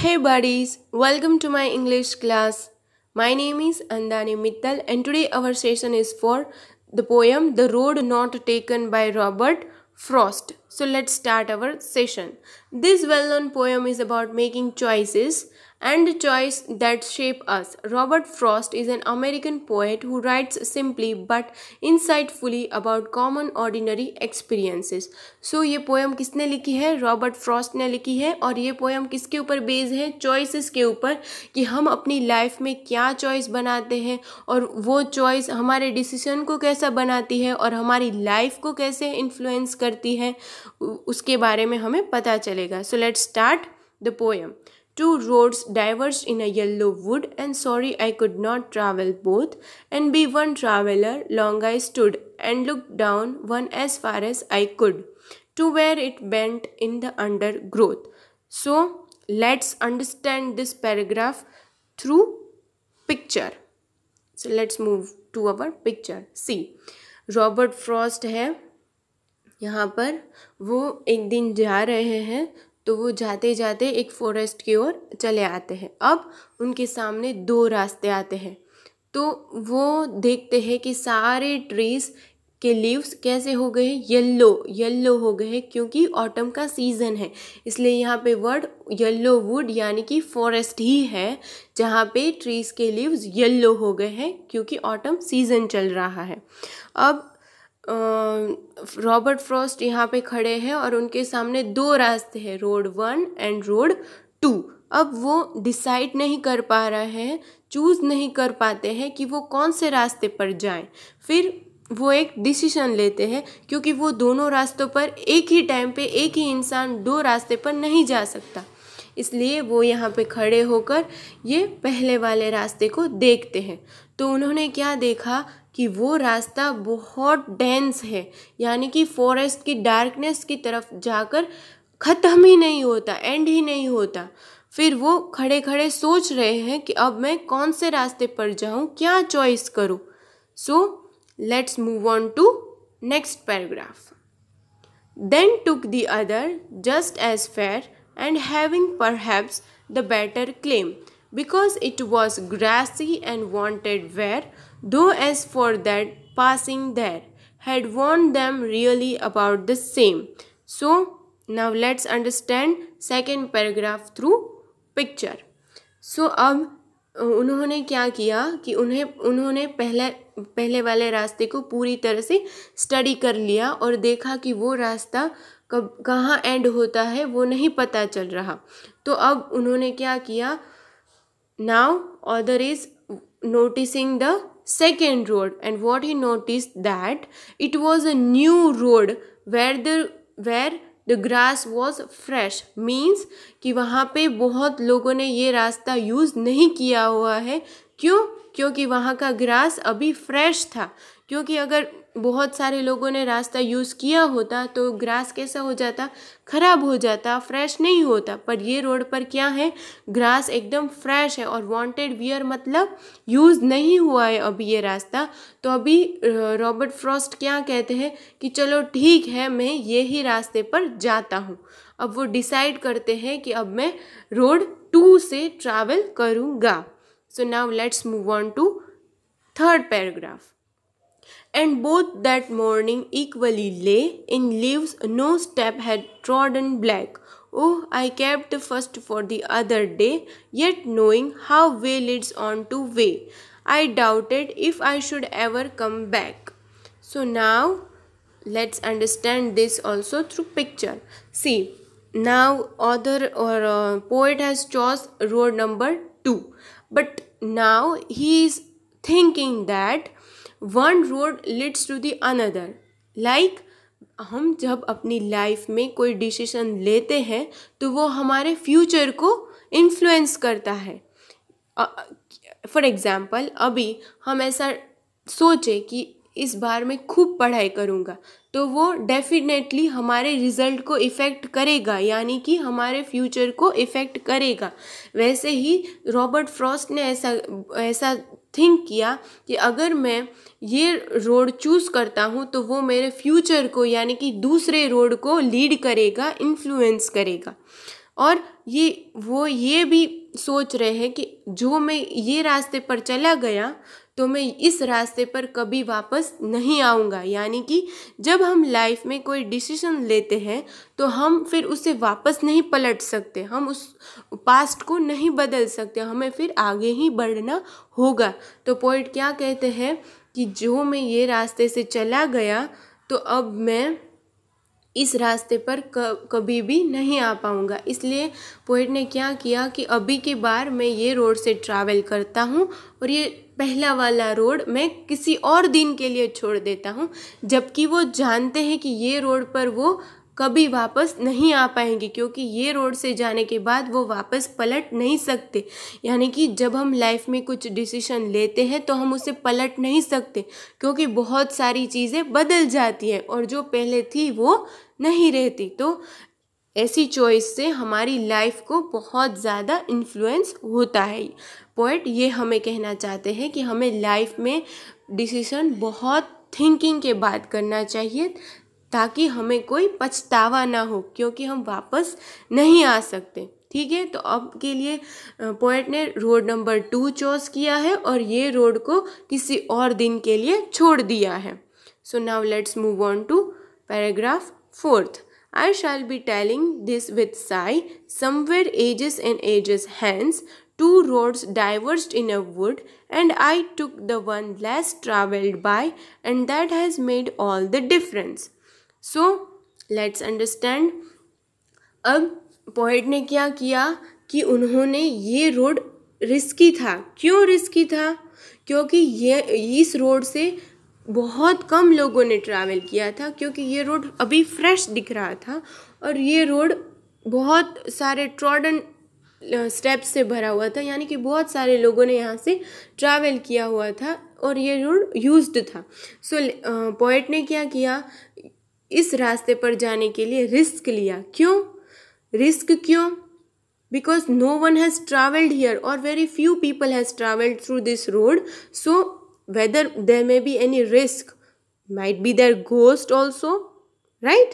Hey buddies, welcome to my English class. My name is Andani Mittal and today our session is for the poem The Road Not Taken by Robert Frost. So let's start our session. This well-known poem is about making choices and choice that shape us. Robert Frost is an American poet who writes simply but insightfully about common ordinary experiences. So ये poem किसने लिखी है? Robert Frost ने लिखी है। और ये poem किसके ऊपर बेस्ड है? चॉइसेस के ऊपर, कि हम अपनी लाइफ में क्या चॉइस बनाते हैं और वो चॉइस हमारे डिसीजन को कैसा बनाती है और हमारी लाइफ को कैसे इन्फ्लुएंस करती है, उसके बारे में हमें पता चलेगा. So let's start the poem. Two roads diverged in a yellow wood, and sorry I could not travel both, and be one traveler. Long I stood and looked down one as far as I could, to where it bent in the undergrowth. So let's understand this paragraph through picture. So let's move to our picture. See, Robert Frost है यहाँ पर. वो एक दिन जा रहे हैं तो वो जाते जाते एक फॉरेस्ट की ओर चले आते हैं. अब उनके सामने दो रास्ते आते हैं तो वो देखते हैं कि सारे ट्रीज के लीव्स कैसे हो गए हैं, येल्लो हो गए हैं, क्योंकि ऑटम का सीज़न है. इसलिए यहाँ पे वर्ड येल्लो वुड यानी कि फॉरेस्ट ही है जहाँ पे ट्रीज के लीव्स येल्लो हो गए हैं क्योंकि ऑटम सीज़न चल रहा है. अब रॉबर्ट फ्रॉस्ट यहाँ पे खड़े हैं और उनके सामने दो रास्ते हैं, रोड 1 एंड रोड 2. अब वो डिसाइड नहीं कर पा रहे हैं, चूज़ नहीं कर पाते हैं कि वो कौन से रास्ते पर जाएं. फिर वो एक डिसीजन लेते हैं क्योंकि वो दोनों रास्तों पर एक ही टाइम पे एक ही इंसान दो रास्ते पर नहीं जा सकता. इसलिए वो यहाँ पे खड़े होकर ये पहले वाले रास्ते को देखते हैं. तो उन्होंने क्या देखा कि वो रास्ता बहुत डेंस है, यानी कि फॉरेस्ट की डार्कनेस की तरफ जाकर ख़त्म ही नहीं होता, एंड ही नहीं होता. फिर वो खड़े खड़े सोच रहे हैं कि अब मैं कौन से रास्ते पर जाऊं, क्या चॉइस करूं. So let's move on to next paragraph. Then took the other just as fair, and having perhaps the better claim, because it was grassy and wanted wear, though as for that passing there, had warned them really about the same. So now let's understand second paragraph through picture. So अब उन्होंने क्या किया कि उन्होंने पहले वाले रास्ते को पूरी तरह से स्टडी कर लिया और देखा कि वो रास्ता कहाँ एंड होता है वो नहीं पता चल रहा. तो अब उन्होंने क्या किया, now author is noticing the second road, and what he noticed that it was a new road where the grass was fresh. means कि वहाँ पे बहुत लोगों ने ये रास्ता यूज़ नहीं किया हुआ है. क्योंकि वहाँ का ग्रास अभी फ्रेश था. क्योंकि अगर बहुत सारे लोगों ने रास्ता यूज़ किया होता तो ग्रास कैसा हो जाता, ख़राब हो जाता, फ्रेश नहीं होता. पर ये रोड पर क्या है, ग्रास एकदम फ्रेश है. और वांटेड वियर मतलब यूज़ नहीं हुआ है अभी ये रास्ता. तो अभी रॉबर्ट फ्रॉस्ट क्या कहते हैं कि चलो ठीक है, मैं ये ही रास्ते पर जाता हूँ. अब वो डिसाइड करते हैं कि अब मैं रोड 2 से ट्रैवल करूँगा. So now let's move on to third paragraph. And both that morning equally lay in leaves, no step had trodden black. Oh, I kept first for the other day, yet knowing how way leads on to way, I doubted if I should ever come back. So now let's understand this also through picture. See, now author or poet has chosen road number 2. But now he is thinking that one road leads to the another. Like हम जब अपनी life में कोई decision लेते हैं तो वो हमारे फ्यूचर को इन्फ्लुएंस करता है. फॉर एग्ज़ाम्पल, अभी हम ऐसा सोचे कि इस बार मैं खूब पढ़ाई करूँगा तो वो डेफिनेटली हमारे रिज़ल्ट को इफ़ेक्ट करेगा, यानी कि हमारे फ्यूचर को इफ़ेक्ट करेगा. वैसे ही रॉबर्ट फ्रॉस्ट ने ऐसा थिंक किया कि अगर मैं ये रोड चूज़ करता हूँ तो वो मेरे फ्यूचर को यानी कि दूसरे रोड को लीड करेगा, इन्फ्लुएंस करेगा. और वो ये भी सोच रहे हैं कि जो मैं ये रास्ते पर चला गया तो मैं इस रास्ते पर कभी वापस नहीं आऊँगा। यानी कि जब हम लाइफ में कोई डिसीजन लेते हैं तो हम फिर उसे वापस नहीं पलट सकते, हम उस पास्ट को नहीं बदल सकते, हमें फिर आगे ही बढ़ना होगा। तो पोएट क्या कहते हैं कि जो मैं ये रास्ते से चला गया तो अब मैं इस रास्ते पर कभी भी नहीं आ पाऊँगा। इसलिए पोएट ने क्या किया कि अभी की बार मैं ये रोड से ट्रैवल करता हूँ और ये पहला वाला रोड मैं किसी और दिन के लिए छोड़ देता हूँ, जबकि वो जानते हैं कि ये रोड पर वो कभी वापस नहीं आ पाएंगे, क्योंकि ये रोड से जाने के बाद वो वापस पलट नहीं सकते। यानी कि जब हम लाइफ में कुछ डिसीजन लेते हैं तो हम उसे पलट नहीं सकते, क्योंकि बहुत सारी चीज़ें बदल जाती हैं और जो पहले थी वो नहीं रहती। तो ऐसी चॉइस से हमारी लाइफ को बहुत ज़्यादा इन्फ्लुएंस होता है। पोएट ये हमें कहना चाहते हैं कि हमें लाइफ में डिसीजन बहुत थिंकिंग के बाद करना चाहिए, ताकि हमें कोई पछतावा ना हो, क्योंकि हम वापस नहीं आ सकते। ठीक है, तो अब के लिए पोएट ने रोड नंबर 2 चॉइस किया है और ये रोड को किसी और दिन के लिए छोड़ दिया है। So now let's move on to paragraph 4th। I shall be telling this with sigh. Somewhere ages and ages hence, 2 roads diverged in a wood, and I took the one less travelled by, and that has made all the difference. So let's understand. अब poet ने क्या किया कि उन्होंने ये road risky था। क्यों risky था? क्योंकि ये इस रोड से बहुत कम लोगों ने ट्रैवल किया था, क्योंकि ये रोड अभी फ्रेश दिख रहा था और ये रोड बहुत सारे ट्रॉडन स्टेप्स से भरा हुआ था, यानी कि बहुत सारे लोगों ने यहाँ से ट्रैवल किया हुआ था और ये रोड यूज्ड था। सो पोएट ने क्या किया, इस रास्ते पर जाने के लिए रिस्क लिया। क्यों रिस्क? क्यों? Because no one has travelled here or very few people has travelled through this road. So whether there may be any risk, might be there ghost also, right?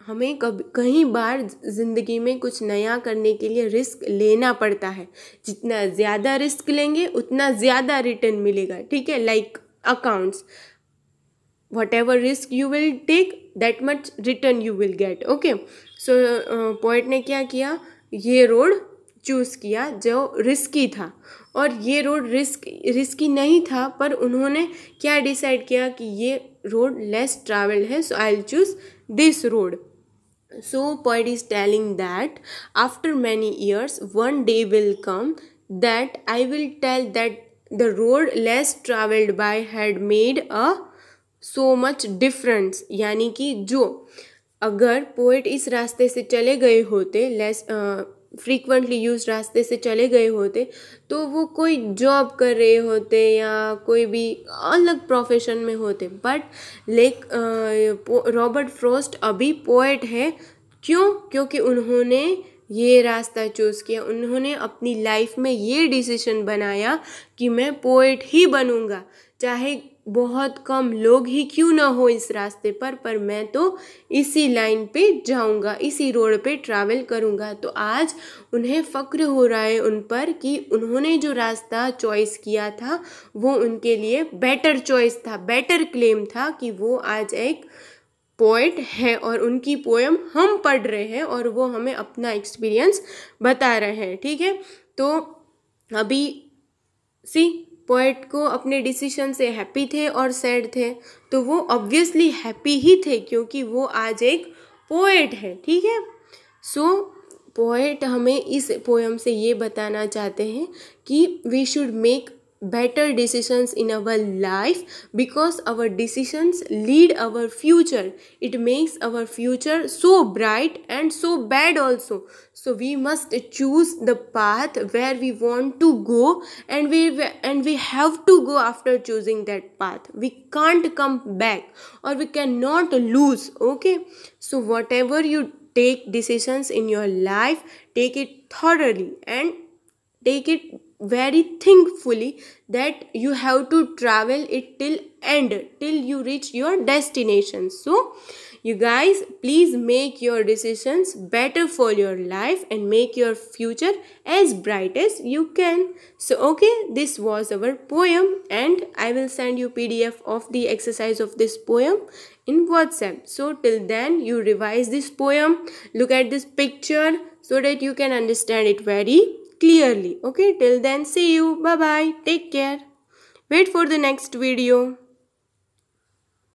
हमें कई बार ज़िंदगी में कुछ नया करने के लिए रिस्क लेना पड़ता है। जितना ज़्यादा रिस्क लेंगे उतना ज़्यादा रिटर्न मिलेगा। ठीक है, like accounts, whatever risk you will take that much return you will get. Okay, so poet ने क्या किया, ये रोड चूज़ किया जो रिस्की था, और ये रोड रिस्की नहीं था, पर उन्होंने क्या डिसाइड किया कि ये रोड लेस ट्रैवल्ड है, so I will choose this road. So poet is telling that after many years one day will come that I will tell that the road less travelled by had made a so much difference. यानी कि जो अगर poet इस रास्ते से चले गए होते, लेस फ्रीक्वेंटली यूज रास्ते से चले गए होते, तो वो कोई जॉब कर रहे होते या कोई भी अलग प्रोफेशन में होते, बट रॉबर्ट फ्रॉस्ट अभी पोएट है. क्यों? क्योंकि उन्होंने ये रास्ता चूज़ किया, उन्होंने अपनी लाइफ में ये डिसीजन बनाया कि मैं पोएट ही बनूंगा, चाहे बहुत कम लोग ही क्यों ना हो इस रास्ते पर मैं तो इसी लाइन पे जाऊंगा, इसी रोड पे ट्रैवल करूंगा. तो आज उन्हें फ़क्र हो रहा है उन पर कि उन्होंने जो रास्ता चॉइस किया था वो उनके लिए बेटर चॉइस था, बेटर क्लेम था कि वो आज एक पोएट है और उनकी पोएम हम पढ़ रहे हैं और वो हमें अपना एक्सपीरियंस बता रहे हैं. ठीक है, तो अभी पोएट को अपने डिसीजन से हैप्पी थे और सैड थे, तो वो ऑब्वियसली हैप्पी ही थे क्योंकि वो आज एक पोएट है. ठीक है, सो पोएट हमें इस पोएम से ये बताना चाहते हैं कि we should make better decisions in our life because our decisions lead our future. It makes our future so bright and so bad also. So we must choose the path where we want to go, and we have to go after choosing that path. We can't come back or we cannot lose. Okay, so whatever you take decisions in your life, take it thoroughly and take it very thinkfully that you have to travel it till end, till you reach your destination. So you guys, please make your decisions better for your life and make your future as bright as you can. So okay, this was our poem, and I will send you PDF of the exercise of this poem in WhatsApp. So till then, you revise this poem, look at this picture so that you can understand it very clearly. Okay, till then, see you. Bye bye. Take care. Wait for the next video.